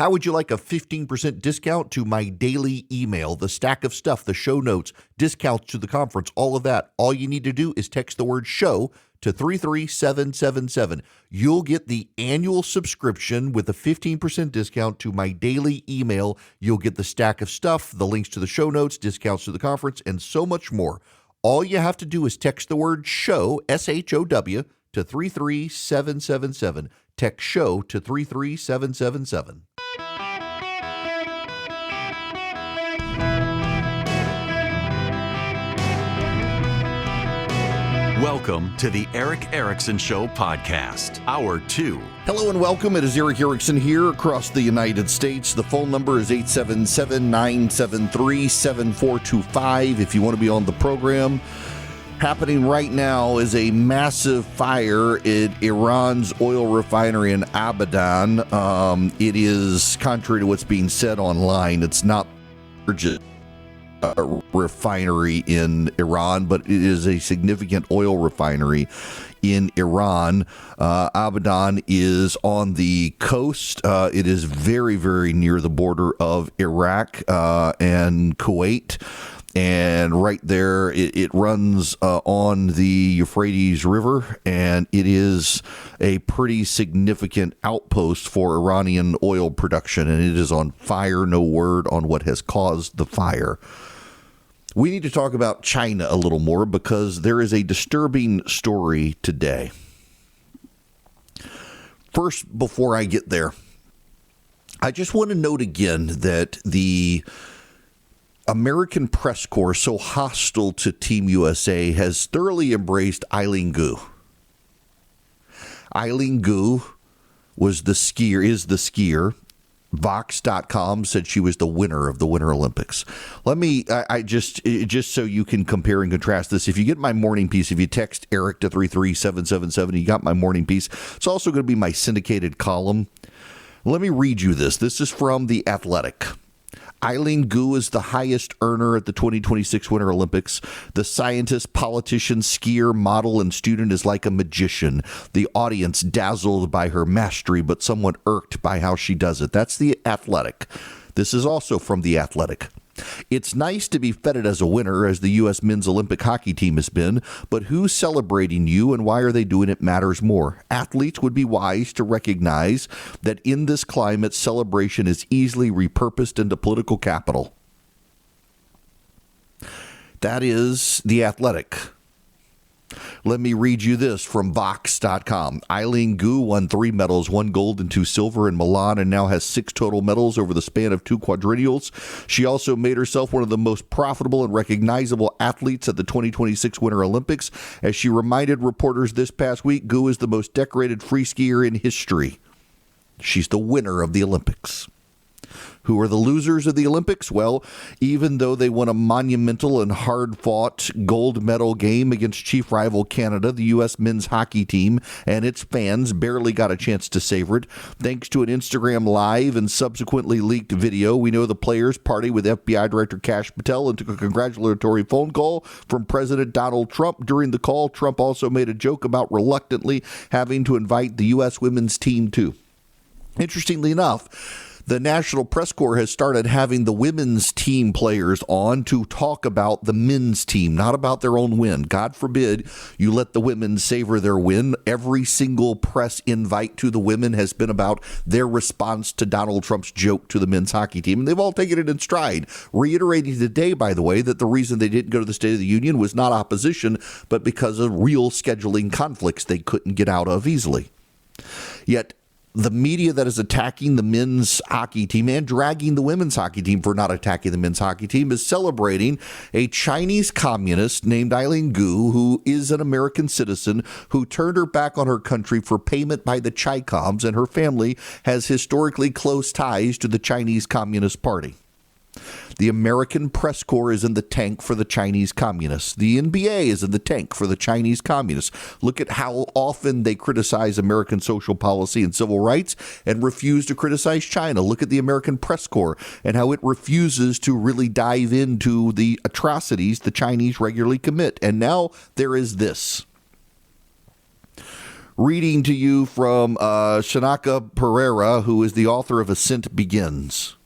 How would you like a 15% discount to my daily email, the stack of stuff, the show notes, discounts to the conference, all of that? All you need to do is text the word show to 33777. You'll get the annual subscription with a 15% discount to my daily email. You'll get the stack of stuff, the links to the show notes, discounts to the conference, and so much more. All you have to do is text the word show, SHOW, to 33777. Text show to 33777. Welcome to the Eric Erickson Show podcast, Hour 2. Hello and welcome. It is Eric Erickson here across the United States. The phone number is 877-973-7425 if you want to be on the program. Happening right now is a massive fire at Iran's oil refinery in Abadan. It is, contrary to what's being said online, it's not urgent. Refinery in Iran, but it is a significant oil refinery in Iran. Abadan is on the coast. It is very, very near the border of Iraq and Kuwait. And right there, it runs on the Euphrates River, and it is a pretty significant outpost for Iranian oil production, and it is on fire. No word on what has caused the fire. We need to talk about China a little more because there is a disturbing story today. First, before I get there, I just want to note again that the American press corps, so hostile to Team USA, has thoroughly embraced Eileen Gu. Eileen Gu is the skier. Vox.com said she was the winner of the Winter Olympics. Let me, just so you can compare and contrast this, if you get my morning piece, if you text Eric to 33777, you got my morning piece. It's also going to be my syndicated column. Let me read you this. This is from The Athletic. Eileen Gu is the highest earner at the 2026 Winter Olympics. The scientist, politician, skier, model, and student is like a magician. The audience dazzled by her mastery, but somewhat irked by how she does it. That's The Athletic. This is also from The Athletic. It's nice to be feted as a winner, as the U.S. men's Olympic hockey team has been, but who's celebrating you and why are they doing it matters more. Athletes would be wise to recognize that in this climate, celebration is easily repurposed into political capital. That is The Athletic. Let me read you this from Vox.com. Eileen Gu won 3 medals, 1 gold and 2 silver in Milan, and now has 6 total medals over the span of 2 quadrennials. She also made herself one of the most profitable and recognizable athletes at the 2026 Winter Olympics. As she reminded reporters this past week, Gu is the most decorated free skier in history. She's the winner of the Olympics. Who are the losers of the Olympics? Well, even though they won a monumental and hard-fought gold medal game against chief rival Canada, the U.S. men's hockey team and its fans barely got a chance to savor it. Thanks to an Instagram Live and subsequently leaked video, we know the players party with FBI Director Kash Patel and took a congratulatory phone call from President Donald Trump. During the call, Trump also made a joke about reluctantly having to invite the U.S. women's team too. Interestingly enough, the National Press Corps has started having the women's team players on to talk about the men's team, not about their own win. God forbid you let the women savor their win. Every single press invite to the women has been about their response to Donald Trump's joke to the men's hockey team. And they've all taken it in stride, reiterating today, by the way, that the reason they didn't go to the State of the Union was not opposition, but because of real scheduling conflicts they couldn't get out of easily. Yet, the media that is attacking the men's hockey team and dragging the women's hockey team for not attacking the men's hockey team is celebrating a Chinese communist named Eileen Gu, who is an American citizen who turned her back on her country for payment by the Chi-Coms, and her family has historically close ties to the Chinese Communist Party. The American press corps is in the tank for the Chinese communists. The NBA is in the tank for the Chinese communists. Look at how often they criticize American social policy and civil rights and refuse to criticize China. Look at the American press corps and how it refuses to really dive into the atrocities the Chinese regularly commit. And now there is this. Reading to you from Shanaka Pereira, who is the author of Ascent Begins.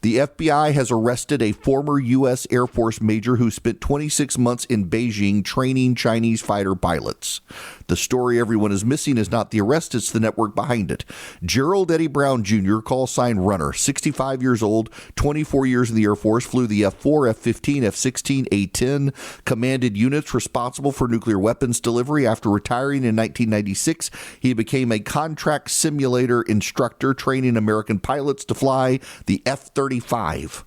The FBI has arrested a former U.S. Air Force major who spent 26 months in Beijing training Chinese fighter pilots. The story everyone is missing is not the arrest, it's the network behind it. Gerald Eddie Brown Jr., call sign Runner, 65 years old, 24 years in the Air Force, flew the F-4, F-15, F-16, A-10, commanded units responsible for nuclear weapons delivery. After retiring in 1996, he became a contract simulator instructor training American pilots to fly the F-35.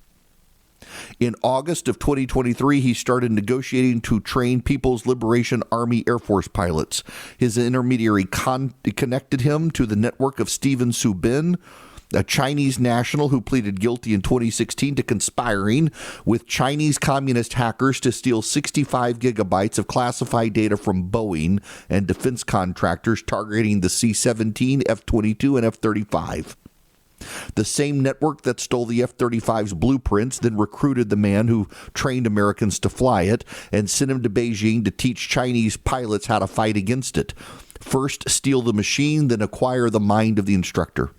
In August of 2023, he started negotiating to train People's Liberation Army Air Force pilots. His intermediary connected him to the network of Steven Su Bin, a Chinese national who pleaded guilty in 2016 to conspiring with Chinese communist hackers to steal 65 gigabytes of classified data from Boeing and defense contractors targeting the C-17, F-22, and F-35. The same network that stole the F-35's blueprints then recruited the man who trained Americans to fly it and sent him to Beijing to teach Chinese pilots how to fight against it. First steal the machine, then acquire the mind of the instructor.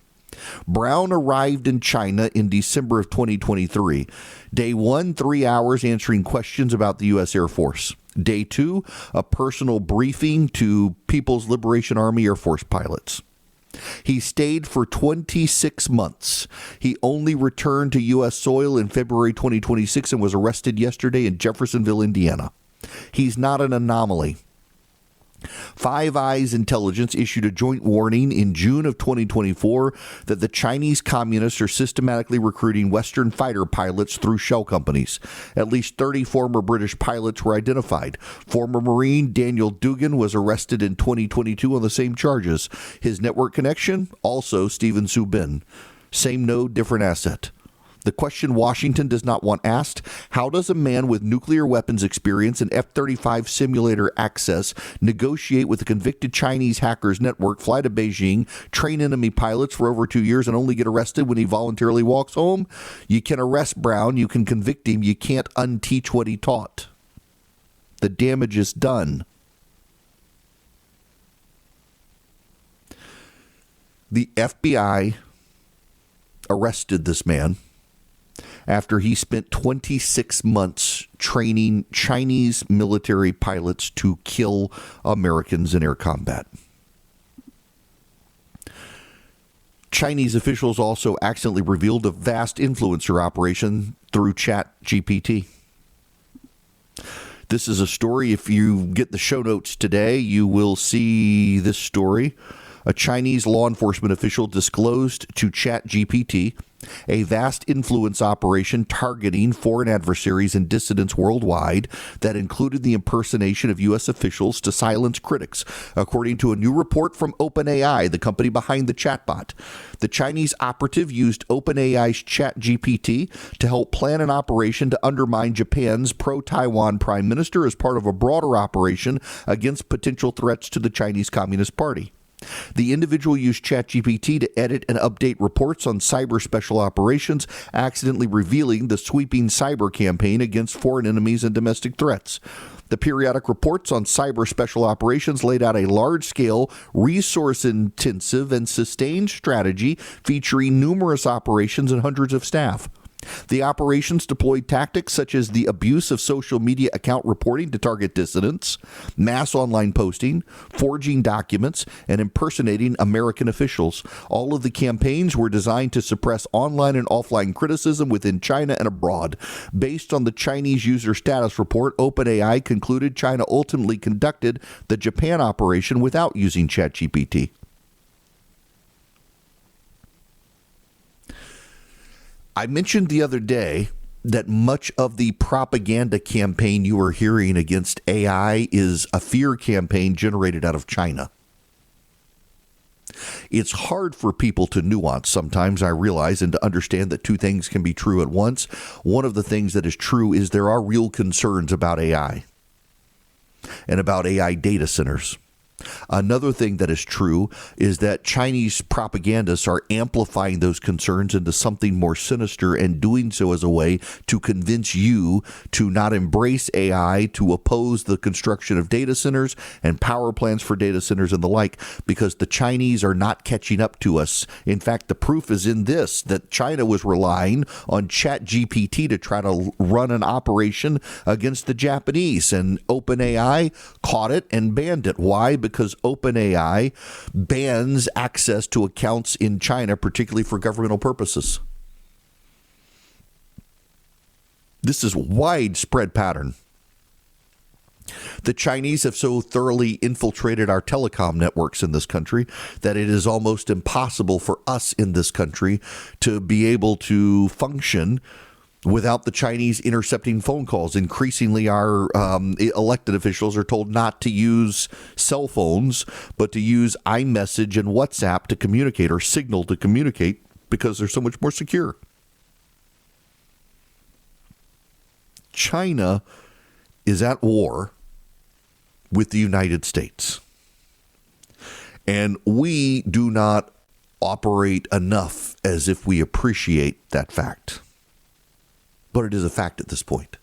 Brown arrived in China in December of 2023. Day 1, 3 hours answering questions about the U.S. Air Force. Day 2, a personal briefing to People's Liberation Army Air Force pilots. He stayed for 26 months. He only returned to U.S. soil in February 2026 and was arrested yesterday in Jeffersonville, Indiana. He's not an anomaly. Five Eyes Intelligence issued a joint warning in June of 2024 that the Chinese communists are systematically recruiting Western fighter pilots through shell companies. At least 30 former British pilots were identified. Former Marine Daniel Dugan was arrested in 2022 on the same charges. His network connection? Also Steven Su Bin. Same node, different asset. The question Washington does not want asked, how does a man with nuclear weapons experience and F-35 simulator access negotiate with a convicted Chinese hackers network, fly to Beijing, train enemy pilots for over 2 years, and only get arrested when he voluntarily walks home? You can arrest Brown, you can convict him, you can't unteach what he taught. The damage is done. The FBI arrested this man after he spent 26 months training Chinese military pilots to kill Americans in air combat. Chinese officials also accidentally revealed a vast influencer operation through ChatGPT. This is a story. If you get the show notes today, you will see this story. A Chinese law enforcement official disclosed to ChatGPT a vast influence operation targeting foreign adversaries and dissidents worldwide that included the impersonation of U.S. officials to silence critics, according to a new report from OpenAI, the company behind the chatbot. The Chinese operative used OpenAI's ChatGPT to help plan an operation to undermine Japan's pro-Taiwan prime minister as part of a broader operation against potential threats to the Chinese Communist Party. The individual used ChatGPT to edit and update reports on cyber special operations, accidentally revealing the sweeping cyber campaign against foreign enemies and domestic threats. The periodic reports on cyber special operations laid out a large-scale, resource-intensive, and sustained strategy featuring numerous operations and hundreds of staff. The operations deployed tactics such as the abuse of social media account reporting to target dissidents, mass online posting, forging documents, and impersonating American officials. All of the campaigns were designed to suppress online and offline criticism within China and abroad. Based on the Chinese user status report, OpenAI concluded China ultimately conducted the Japan operation without using ChatGPT. I mentioned the other day that much of the propaganda campaign you are hearing against AI is a fear campaign generated out of China. It's hard for people to nuance sometimes, I realize, and to understand that two things can be true at once. One of the things that is true is there are real concerns about AI and about AI data centers. Another thing that is true is that Chinese propagandists are amplifying those concerns into something more sinister and doing so as a way to convince you to not embrace AI, to oppose the construction of data centers and power plants for data centers and the like, because the Chinese are not catching up to us. In fact, the proof is in this, that China was relying on ChatGPT to try to run an operation against the Japanese, and OpenAI caught it and banned it. Why? Because OpenAI bans access to accounts in China, particularly for governmental purposes. This is a widespread pattern. The Chinese have so thoroughly infiltrated our telecom networks in this country that it is almost impossible for us in this country to be able to function without the Chinese intercepting phone calls. Increasingly, our elected officials are told not to use cell phones, but to use iMessage and WhatsApp to communicate, or Signal to communicate, because they're so much more secure. China is at war with the United States, and we do not operate enough as if we appreciate that fact. But it is a fact at this point.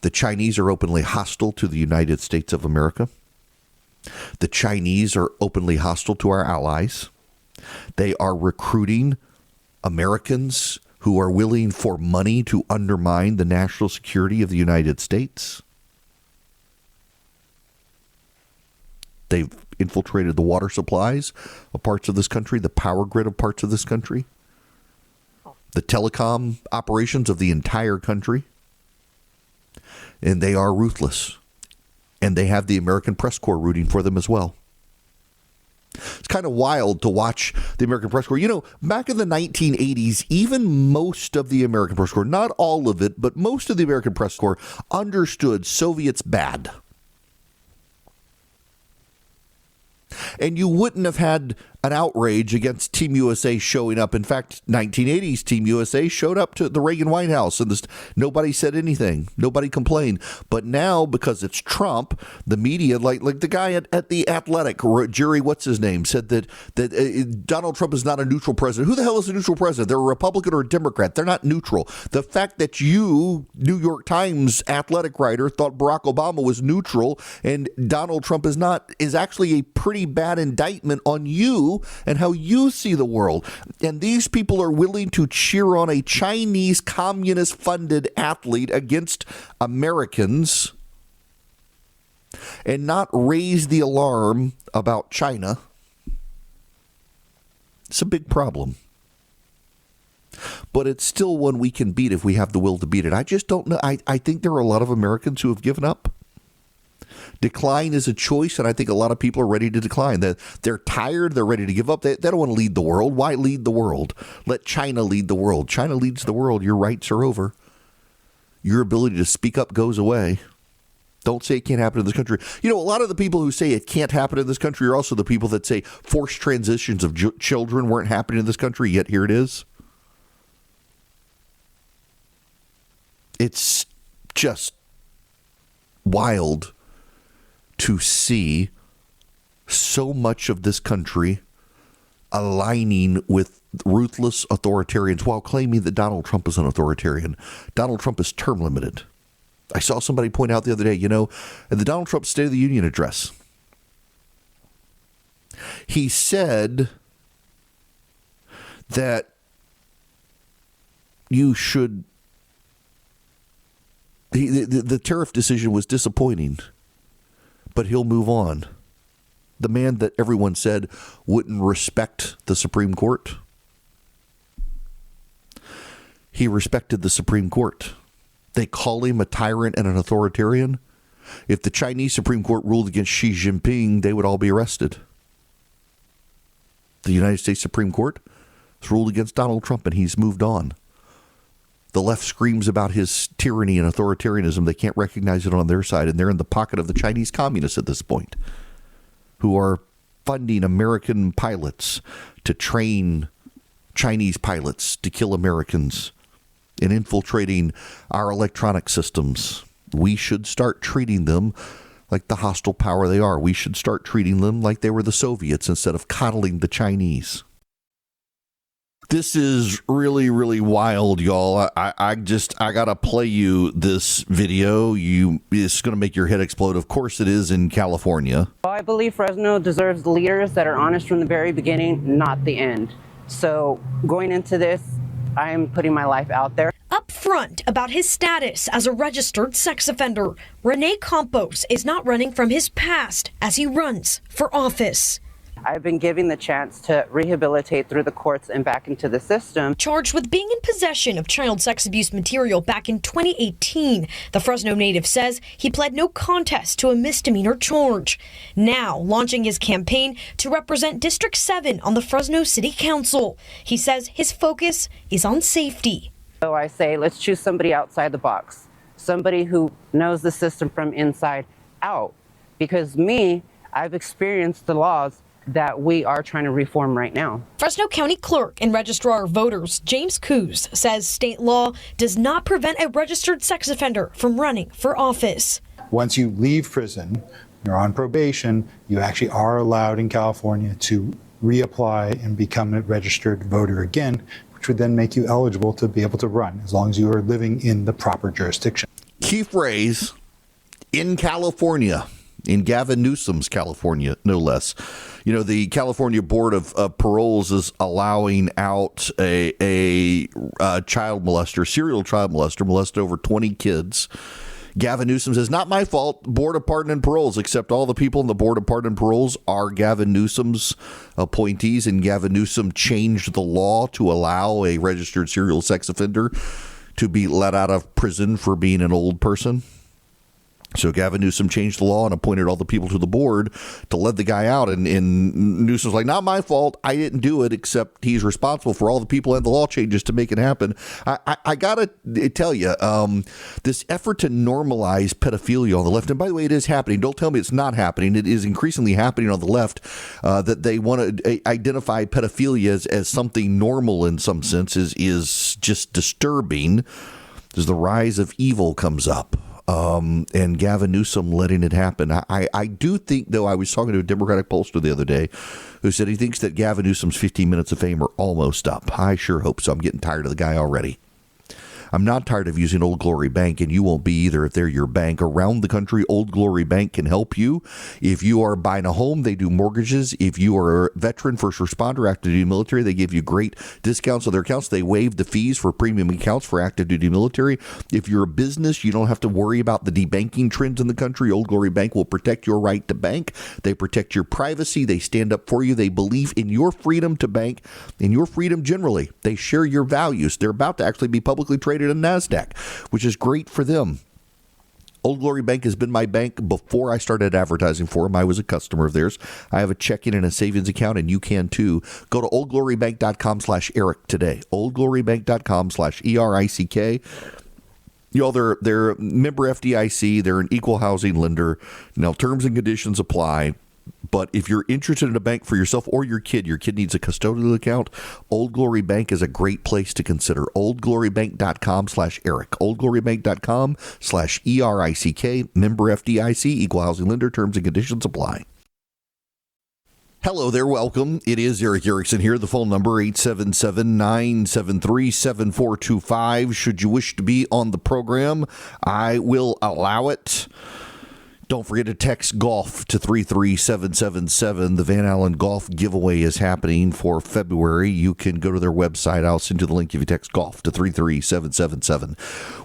The Chinese are openly hostile to the United States of America. The Chinese are openly hostile to our allies. They are recruiting Americans who are willing for money to undermine the national security of the United States. They've infiltrated the water supplies of parts of this country, the power grid of parts of this country, the telecom operations of the entire country, and they are ruthless. And they have the American Press Corps rooting for them as well. It's kind of wild to watch the American Press Corps. You know, back in the 1980s, even most of the American Press Corps, not all of it, but most of the American Press Corps understood Soviets bad. And you wouldn't have had an outrage against Team USA showing up. In fact, 1980s Team USA showed up to the Reagan White House, and nobody said anything. Nobody complained. But now, because it's Trump, the media, like the guy at The Athletic, Jerry, what's his name, said that Donald Trump is not a neutral president. Who the hell is a neutral president? They're a Republican or a Democrat. They're not neutral. The fact that you, New York Times Athletic writer, thought Barack Obama was neutral and Donald Trump is not, is actually a pretty bad indictment on you and how you see the world. And these people are willing to cheer on a Chinese communist-funded athlete against Americans and not raise the alarm about China. It's a big problem. But it's still one we can beat if we have the will to beat it. I just don't know. I think there are a lot of Americans who have given up. Decline is a choice, and I think a lot of people are ready to decline. They're tired. They're ready to give up. They don't want to lead the world. Why lead the world? Let China lead the world. China leads the world. Your rights are over. Your ability to speak up goes away. Don't say it can't happen in this country. You know, a lot of the people who say it can't happen in this country are also the people that say forced transitions of children weren't happening in this country, yet here it is. It's just wild to see so much of this country aligning with ruthless authoritarians while claiming that Donald Trump is an authoritarian. Donald Trump is term limited. I saw somebody point out the other day, you know, in the Donald Trump State of the Union address, he said that you should, the tariff decision was disappointing, but he'll move on. The man that everyone said wouldn't respect the Supreme Court, he respected the Supreme Court. They call him a tyrant and an authoritarian. If the Chinese Supreme Court ruled against Xi Jinping, they would all be arrested. The United States Supreme Court has ruled against Donald Trump, and he's moved on. The left screams about his tyranny and authoritarianism. They can't recognize it on their side, and they're in the pocket of the Chinese communists at this point, who are funding American pilots to train Chinese pilots to kill Americans and infiltrating our electronic systems. We should start treating them like the hostile power they are. We should start treating them like they were the Soviets instead of coddling the Chinese. This is really, really wild, y'all. I gotta play you this video. It's gonna make your head explode. Of course, it is in California. Well, I believe Fresno deserves leaders that are honest from the very beginning, not the end. So going into this, I am putting my life out there. Up front about his status as a registered sex offender, Rene Campos is not running from his past as he runs for office. I've been given the chance to rehabilitate through the courts and back into the system. Charged with being in possession of child sex abuse material back in 2018, the Fresno native says he pled no contest to a misdemeanor charge. Now launching his campaign to represent District 7 on the Fresno City Council. He says his focus is on safety. So I say, let's choose somebody outside the box, somebody who knows the system from inside out. Because I've experienced the laws that we are trying to reform right now. Fresno County Clerk and Registrar of Voters James Coos says state law does not prevent a registered sex offender from running for office. Once you leave prison, you're on probation, you actually are allowed in California to reapply and become a registered voter again, which would then make you eligible to be able to run as long as you are living in the proper jurisdiction. Key phrase, in California. In Gavin Newsom's California, no less. You know, the California Board of Paroles is allowing out a child molester, serial child molester, molested over 20 kids. Gavin Newsom says, not my fault. Board of Pardon and Paroles, except all the people in the Board of Pardon and Paroles are Gavin Newsom's appointees, and Gavin Newsom changed the law to allow a registered serial sex offender to be let out of prison for being an old person. So Gavin Newsom changed the law and appointed all the people to the board to let the guy out. And Newsom's like, not my fault. I didn't do it, except he's responsible for all the people and the law changes to make it happen. I got to tell you, this effort to normalize pedophilia on the left, and by the way, it is happening. Don't tell me it's not happening. It is increasingly happening on the left, that they want to identify pedophilia as something normal in some sense is just disturbing as the rise of evil comes up. And Gavin Newsom letting it happen. I do think, though, I was talking to a Democratic pollster the other day who said he thinks that Gavin Newsom's 15 minutes of fame are almost up. I sure hope so. I'm getting tired of the guy already. I'm not tired of using Old Glory Bank, and you won't be either if they're your bank. Around the country, Old Glory Bank can help you. If you are buying a home, they do mortgages. If you are a veteran, first responder, active duty military, they give you great discounts on their accounts. They waive the fees for premium accounts for active duty military. If you're a business, you don't have to worry about the debanking trends in the country. Old Glory Bank will protect your right to bank. They protect your privacy. They stand up for you. They believe in your freedom to bank, in your freedom generally. They share your values. They're about to actually be publicly traded in NASDAQ, which is great for them. Old Glory Bank has been my bank before I started advertising for them. I was a customer of theirs. I have a checking and a savings account, and you can too. Go to oldglorybank.com/Eric today. oldglorybank.com/ERICK. Y'all, they're member FDIC. They're an equal housing lender. Now, terms and conditions apply. But if you're interested in a bank for yourself or your kid needs a custodial account, Old Glory Bank is a great place to consider. oldglorybank.com/Eric. oldglorybank.com/ERICK. Member FDIC, equal housing lender. Terms and conditions apply. Hello there, welcome. It is Eric Erickson here. The phone number 877-973-7425. Should you wish to be on the program, I will allow it. Don't forget to text golf to 33777. The Van Allen Golf giveaway is happening for February. You can go to their website. I'll send you the link if you text golf to 33777.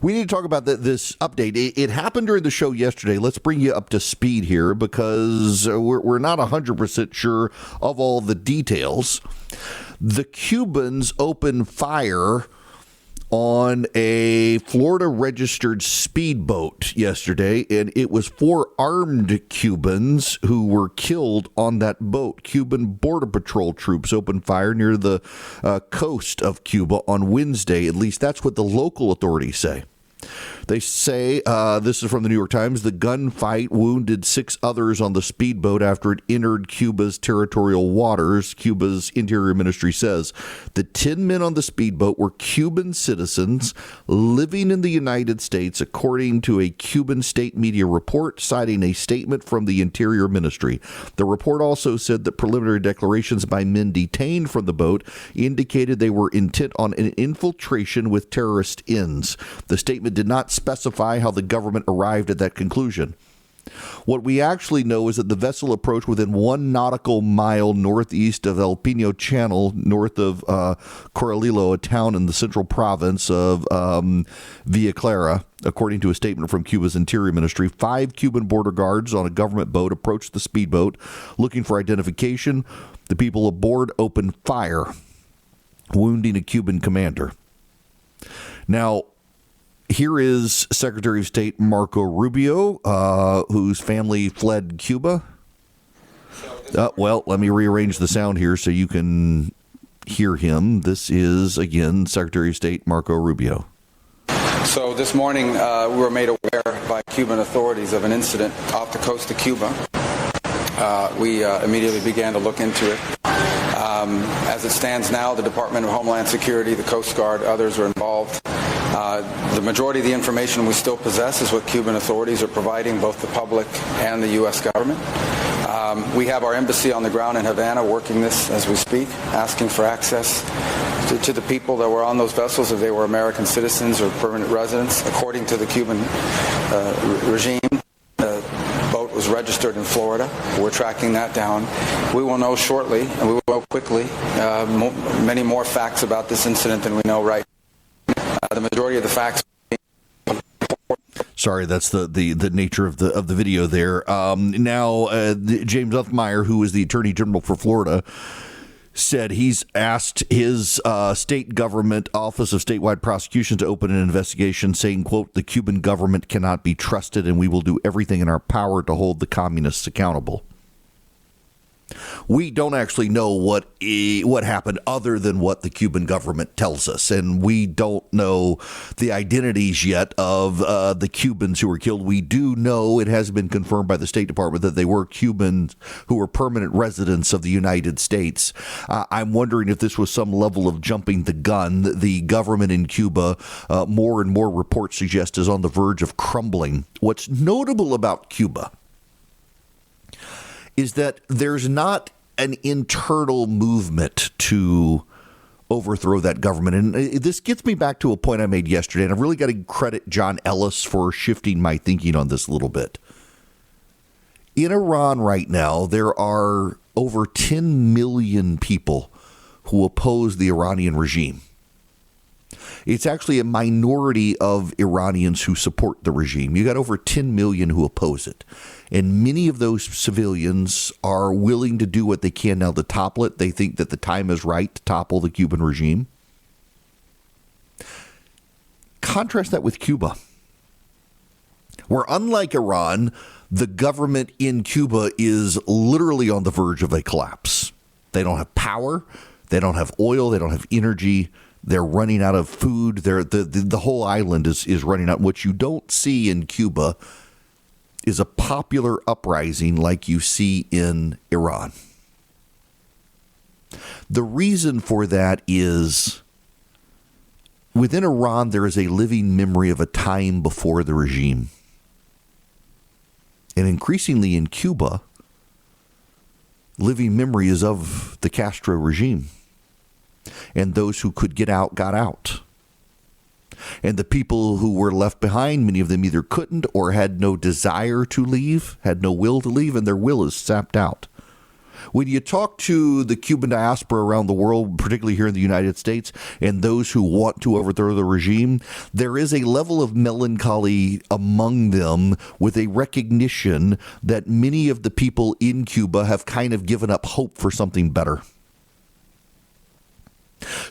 We need to talk about this update. It happened during the show yesterday. Let's bring you up to speed here because we're not 100% sure of all the details. The Cubans opened fire on a Florida registered speedboat yesterday, and it was 4 armed Cubans who were killed on that boat. Cuban Border Patrol troops opened fire near the coast of Cuba on Wednesday. At least that's what the local authorities say. They say, this is from the New York Times, the gunfight wounded 6 others on the speedboat after it entered Cuba's territorial waters. Cuba's Interior Ministry says the 10 men on the speedboat were Cuban citizens living in the United States, according to a Cuban state media report citing a statement from the Interior Ministry. The report also said that preliminary declarations by men detained from the boat indicated they were intent on an infiltration with terrorist ends. The statement did not specify how the government arrived at that conclusion. What we actually know is that the vessel approached within 1 nautical mile northeast of El Pino Channel, north of Coralillo, a town in the central province of Villa Clara. According to a statement from Cuba's Interior Ministry, 5 Cuban border guards on a government boat approached the speedboat looking for identification. The people aboard opened fire, wounding a Cuban commander. Now, here is Secretary of State Marco Rubio, whose family fled Cuba. Well, let me rearrange the sound here so you can hear him. This is, again, Secretary of State Marco Rubio. So this morning, we were made aware by Cuban authorities of an incident off the coast of Cuba. We immediately began to look into it. As it stands now, the Department of Homeland Security, the Coast Guard, others are involved. The majority of the information we still possess is what Cuban authorities are providing both the public and the U.S. government. We have our embassy on the ground in Havana working this as we speak, asking for access to the people that were on those vessels, if they were American citizens or permanent residents. According to the Cuban regime, the boat was registered in Florida. We're tracking that down. We will know shortly, and we will know quickly, many more facts about this incident than we know right now. The majority of the facts. Sorry, that's the nature of the video there. Now, James Uthmeyer, who is the Attorney General for Florida, said he's asked his state government Office of Statewide Prosecution to open an investigation, saying, quote, the Cuban government cannot be trusted and we will do everything in our power to hold the communists accountable. We don't actually know what happened other than what the Cuban government tells us, and we don't know the identities yet of the Cubans who were killed. We do know it has been confirmed by the State Department that they were Cubans who were permanent residents of the United States. I'm wondering if this was some level of jumping the gun. The government in Cuba, more and more reports suggest, is on the verge of crumbling. What's notable about Cuba is that there's not an internal movement to overthrow that government. And this gets me back to a point I made yesterday, and I've really got to credit John Ellis for shifting my thinking on this a little bit. In Iran right now, there are over 10 million people who oppose the Iranian regime. It's actually a minority of Iranians who support the regime. You got over 10 million who oppose it. And many of those civilians are willing to do what they can now to topple it. They think that the time is right to topple the Cuban regime. Contrast that with Cuba, where unlike Iran, the government in Cuba is literally on the verge of a collapse. They don't have power. They don't have oil. They don't have energy. They're running out of food. The whole island is running out. What you don't see in Cuba is a popular uprising like you see in Iran. The reason for that is within Iran, there is a living memory of a time before the regime. And increasingly in Cuba, living memory is of the Castro regime. And those who could get out, got out. And the people who were left behind, many of them either couldn't or had no desire to leave, had no will to leave, and their will is sapped out. When you talk to the Cuban diaspora around the world, particularly here in the United States, and those who want to overthrow the regime, there is a level of melancholy among them with a recognition that many of the people in Cuba have kind of given up hope for something better.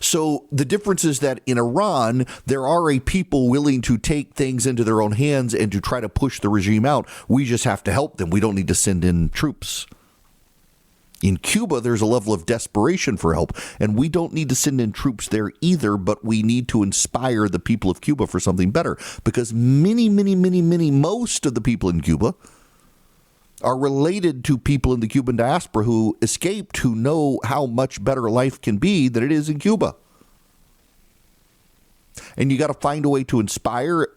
So the difference is that in Iran, there are a people willing to take things into their own hands and to try to push the regime out. We just have to help them. We don't need to send in troops. In Cuba, there's a level of desperation for help, and we don't need to send in troops there either, but we need to inspire the people of Cuba for something better, because most of the people in Cuba are related to people in the Cuban diaspora who escaped, who know how much better life can be than it is in Cuba. And you got to find a way to inspire,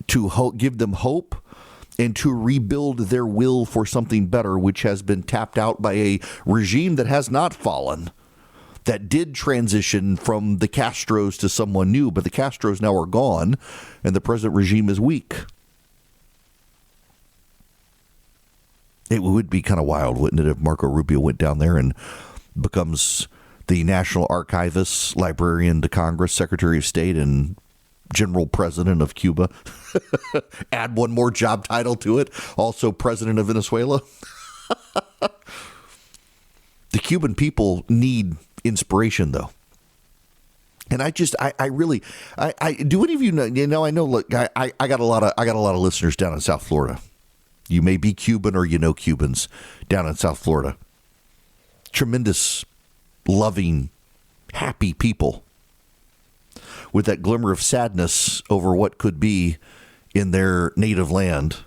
to give them hope, and to rebuild their will for something better, which has been tapped out by a regime that has not fallen, that did transition from the Castros to someone new, but the Castros now are gone, and the present regime is weak. It would be kind of wild, wouldn't it, if Marco Rubio went down there and becomes the National Archivist, Librarian to Congress, Secretary of State, and General President of Cuba. Add one more job title to it. Also President of Venezuela. The Cuban people need inspiration, though. And I really do any of you know, I know, look, I got a lot of listeners down in South Florida. You may be Cuban or you know Cubans down in South Florida. Tremendous, loving, happy people with that glimmer of sadness over what could be in their native land.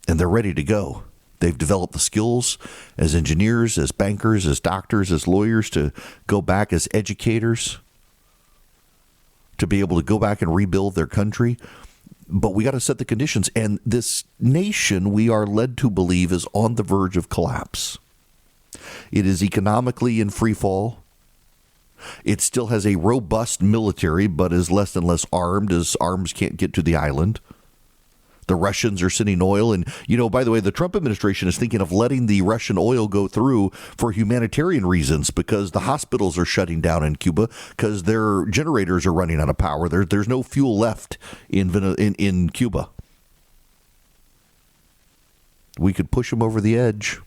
And they're ready to go. They've developed the skills as engineers, as bankers, as doctors, as lawyers to go back as educators, to be able to go back and rebuild their country. But we got to set the conditions. And this nation, we are led to believe, is on the verge of collapse. It is economically in free fall. It still has a robust military, but is less and less armed as arms can't get to the island. The Russians are sending oil. And, by the way, the Trump administration is thinking of letting the Russian oil go through for humanitarian reasons, because the hospitals are shutting down in Cuba because their generators are running out of power. There's no fuel left in Cuba. We could push them over the edge.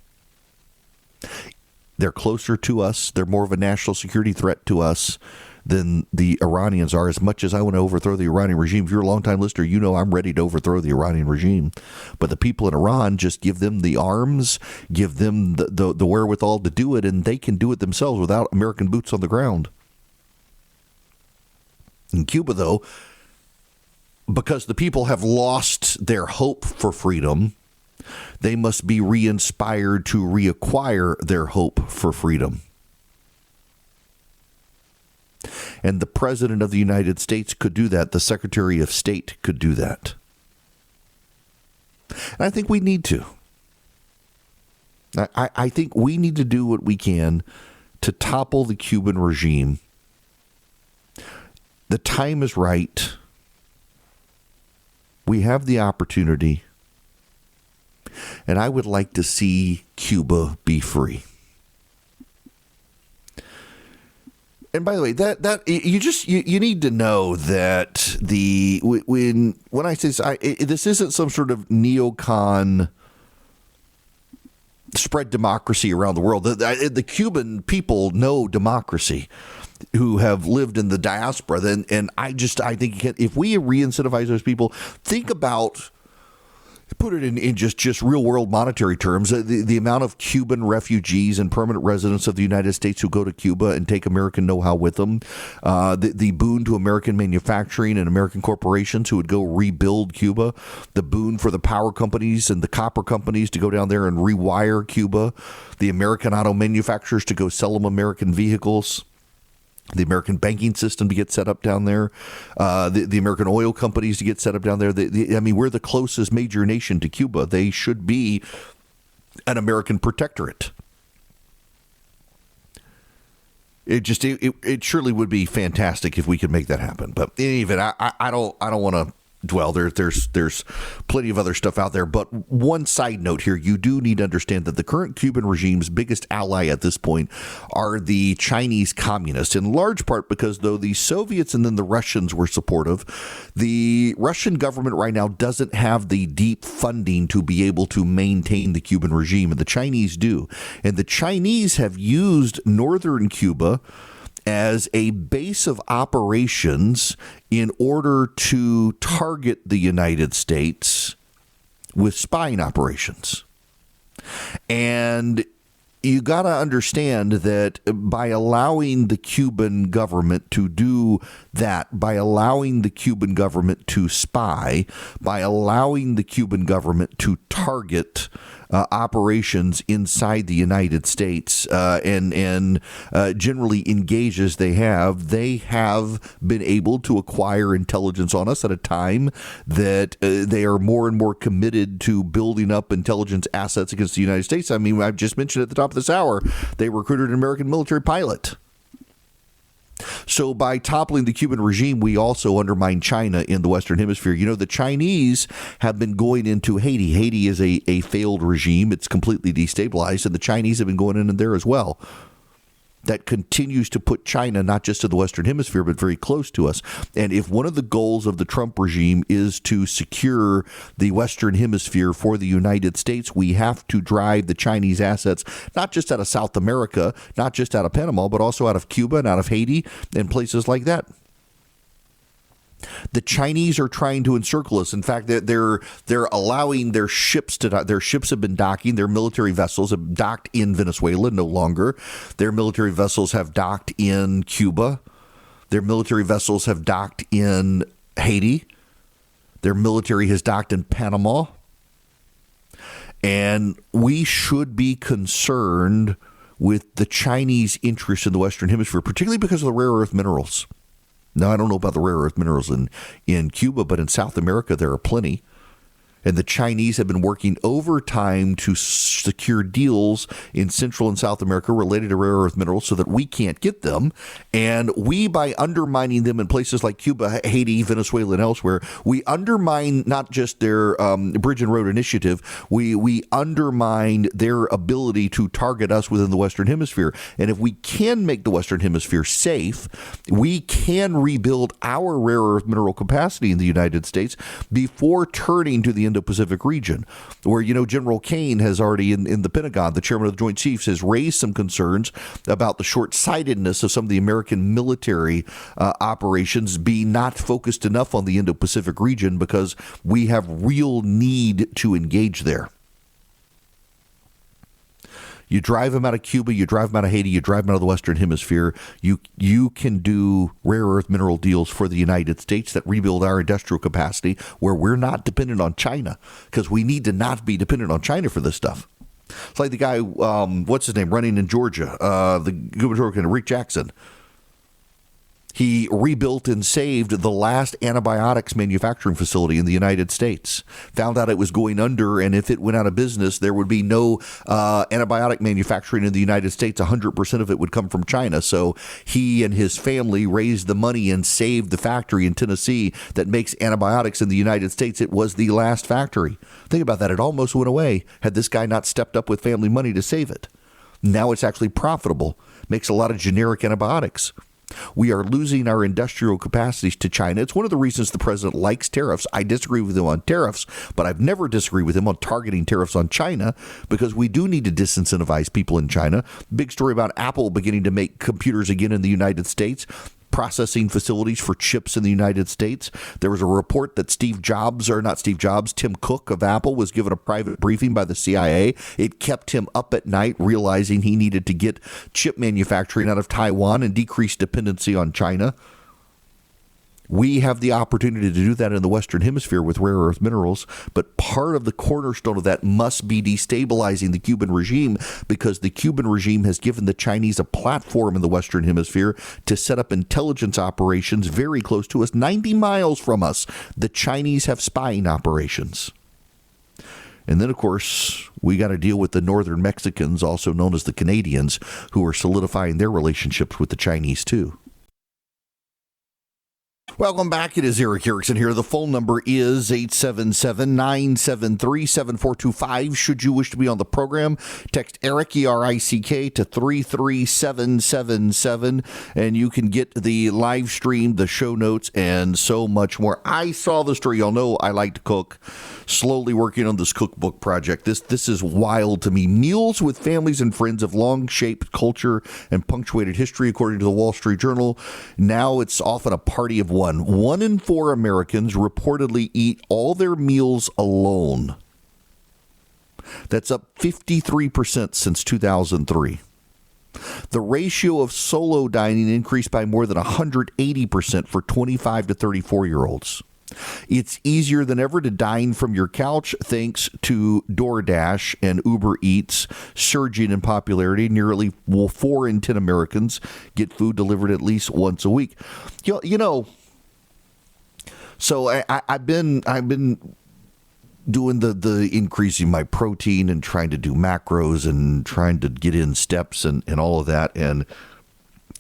They're closer to us. They're more of a national security threat to us than the Iranians are. As much as I want to overthrow the Iranian regime, if you're a longtime listener, you know I'm ready to overthrow the Iranian regime. But the people in Iran, just give them the arms, give them the wherewithal to do it, and they can do it themselves without American boots on the ground. In Cuba, though, because the people have lost their hope for freedom, they must be re-inspired to reacquire their hope for freedom. And the President of the United States could do that. The Secretary of State could do that. And I think we need to. I think we need to do what we can to topple the Cuban regime. The time is right. We have the opportunity. And I would like to see Cuba be free. And by the way, that you need to know that when I say this isn't some sort of neocon spread democracy around the world. The Cuban people know democracy, who have lived in the diaspora. And I think if we re-incentivize those people, think about. Put it in just real world monetary terms, the amount of Cuban refugees and permanent residents of the United States who go to Cuba and take American know-how with them, the boon to American manufacturing and American corporations who would go rebuild Cuba, the boon for the power companies and the copper companies to go down there and rewire Cuba, the American auto manufacturers to go sell them American vehicles, the American banking system to get set up down there, the American oil companies to get set up down there. We're the closest major nation to Cuba. They should be an American protectorate. It surely would be fantastic if we could make that happen. But in any event, I don't want to dwell. There's plenty of other stuff out there. But one side note here, you do need to understand that the current Cuban regime's biggest ally at this point are the Chinese communists, in large part because though the Soviets and then the Russians were supportive, the Russian government right now doesn't have the deep funding to be able to maintain the Cuban regime, and the Chinese do. And the Chinese have used northern Cuba as a base of operations in order to target the United States with spying operations. And you got to understand that by allowing the Cuban government to do that, by allowing the Cuban government to spy, by allowing the Cuban government to target operations inside the United States and generally engage as they have been able to acquire intelligence on us at a time that they are more and more committed to building up intelligence assets against the United States. I mean, I've just mentioned at the top of this hour, they recruited an American military pilot. So by toppling the Cuban regime, we also undermine China in the Western Hemisphere. You know, the Chinese have been going into Haiti. Haiti is a failed regime. It's completely destabilized, and the Chinese have been going in there as well. That continues to put China not just to the Western Hemisphere, but very close to us. And if one of the goals of the Trump regime is to secure the Western Hemisphere for the United States, we have to drive the Chinese assets, not just out of South America, not just out of Panama, but also out of Cuba and out of Haiti and places like that. The Chinese are trying to encircle us. In fact, they're allowing their ships to dock. Their ships have been docking. Their military vessels have docked in Venezuela no longer. Their military vessels have docked in Cuba. Their military vessels have docked in Haiti. Their military has docked in Panama. And we should be concerned with the Chinese interest in the Western Hemisphere, particularly because of the rare earth minerals. Now, I don't know about the rare earth minerals in Cuba, but in South America, there are plenty. And the Chinese have been working overtime to secure deals in Central and South America related to rare earth minerals so that we can't get them. And we, by undermining them in places like Cuba, Haiti, Venezuela, and elsewhere, we undermine not just their Bridge and Road Initiative, we undermine their ability to target us within the Western Hemisphere. And if we can make the Western Hemisphere safe, we can rebuild our rare earth mineral capacity in the United States before turning to the Indo-Pacific region, where, you know, General Kane has already in the Pentagon, the chairman of the Joint Chiefs, has raised some concerns about the short-sightedness of some of the American military operations being not focused enough on the Indo-Pacific region because we have real need to engage there. You drive them out of Cuba, you drive them out of Haiti, you drive them out of the Western Hemisphere. You can do rare earth mineral deals for the United States that rebuild our industrial capacity where we're not dependent on China, because we need to not be dependent on China for this stuff. It's like the guy, what's his name, running in Georgia, the gubernatorial, Rick Jackson. He rebuilt and saved the last antibiotics manufacturing facility in the United States. Found out it was going under, and if it went out of business, there would be no antibiotic manufacturing in the United States. 100% of it would come from China. So he and his family raised the money and saved the factory in Tennessee that makes antibiotics in the United States. It was the last factory. Think about that. It almost went away had this guy not stepped up with family money to save it. Now it's actually profitable. Makes a lot of generic antibiotics. We are losing our industrial capacities to China. It's one of the reasons the president likes tariffs. I disagree with him on tariffs, but I've never disagreed with him on targeting tariffs on China, because we do need to disincentivize people in China. Big story about Apple beginning to make computers again in the United States. Processing facilities for chips in the United States. There was a report that Tim Cook of Apple was given a private briefing by the CIA. It kept him up at night, realizing he needed to get chip manufacturing out of Taiwan and decrease dependency on China. We have the opportunity to do that in the Western Hemisphere with rare earth minerals, but part of the cornerstone of that must be destabilizing the Cuban regime, because the Cuban regime has given the Chinese a platform in the Western Hemisphere to set up intelligence operations very close to us, 90 miles from us. The Chinese have spying operations. And then, of course, we got to deal with the northern Mexicans, also known as the Canadians, who are solidifying their relationships with the Chinese, too. Welcome back. It is Eric Erickson here. The phone number is 877-973-7425. Should you wish to be on the program, text Eric, E-R-I-C-K, to 33777, and you can get the live stream, the show notes, and so much more. I saw the story. Y'all know I like to cook. Slowly working on this cookbook project. This is wild to me. Meals with families and friends have long shaped culture and punctuated history, according to the Wall Street Journal. Now it's often a party of one. 1 in 4 Americans reportedly eat all their meals alone. That's up 53% since 2003. The ratio of solo dining increased by more than 180% for 25 to 34-year-olds. It's easier than ever to dine from your couch thanks to DoorDash and Uber Eats surging in popularity. Nearly 4 in 10 Americans get food delivered at least once a week. You know, so I've been doing the increasing my protein and trying to do macros and trying to get in steps and all of that. And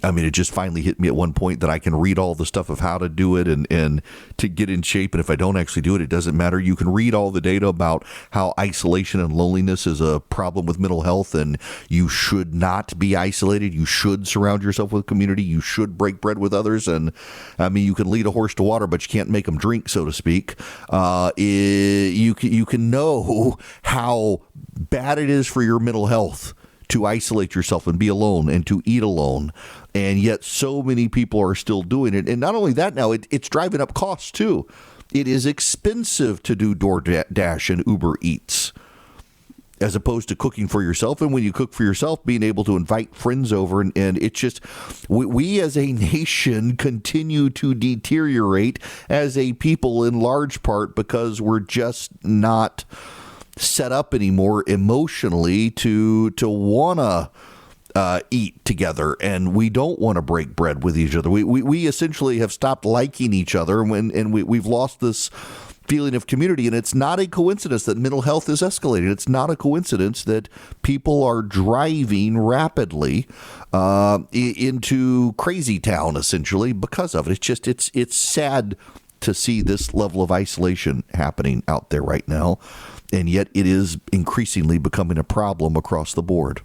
I mean, it just finally hit me at one point that I can read all the stuff of how to do it and to get in shape. And if I don't actually do it, it doesn't matter. You can read all the data about how isolation and loneliness is a problem with mental health, and you should not be isolated. You should surround yourself with community. You should break bread with others. And I mean, you can lead a horse to water, but you can't make them drink, so to speak. You can know how bad it is for your mental health to isolate yourself and be alone and to eat alone. And yet so many people are still doing it. And not only that, now it's driving up costs too. It is expensive to do DoorDash and Uber Eats as opposed to cooking for yourself. And when you cook for yourself, being able to invite friends over. And it's just, we as a nation continue to deteriorate as a people in large part because we're just not set up anymore emotionally to want to eat together, and we don't want to break bread with each other. We essentially have stopped liking each other, and we've lost this feeling of community. And it's not a coincidence that mental health is escalating. It's not a coincidence that people are driving rapidly into crazy town essentially because of it. It's just it's sad to see this level of isolation happening out there right now. And yet it is increasingly becoming a problem across the board.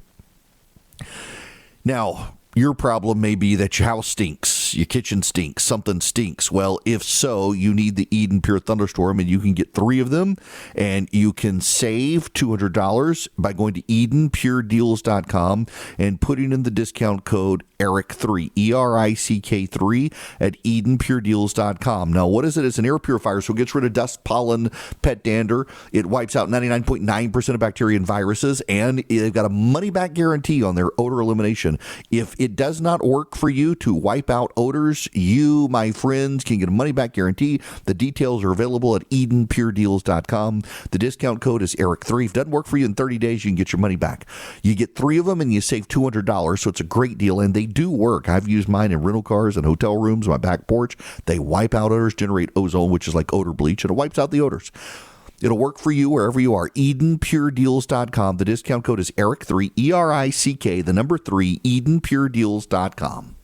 Now, your problem may be that your house stinks, your kitchen stinks, something stinks. Well, if so, you need the Eden Pure Thunderstorm, and you can get 3 of them, and you can save $200 by going to EdenPureDeals.com and putting in the discount code ERIC3, ERICK3 at EdenPureDeals.com. Now, what is it? It's an air purifier, so it gets rid of dust, pollen, pet dander. It wipes out 99.9% of bacteria and viruses, and they've got a money-back guarantee on their odor elimination. If it does not work for you to wipe out odors, you, my friends, can get a money-back guarantee. The details are available at EdenPureDeals.com. The discount code is ERIC3. If it doesn't work for you in 30 days, you can get your money back. You get 3 of them, and you save $200, so it's a great deal, and they do work. I've used mine in rental cars and hotel rooms, my back porch. They wipe out odors, generate ozone, which is like odor bleach, and it wipes out the odors. It'll work for you wherever you are. EdenPureDeals.com. The discount code is ERIC3, ERICK, the number 3, EdenPureDeals.com.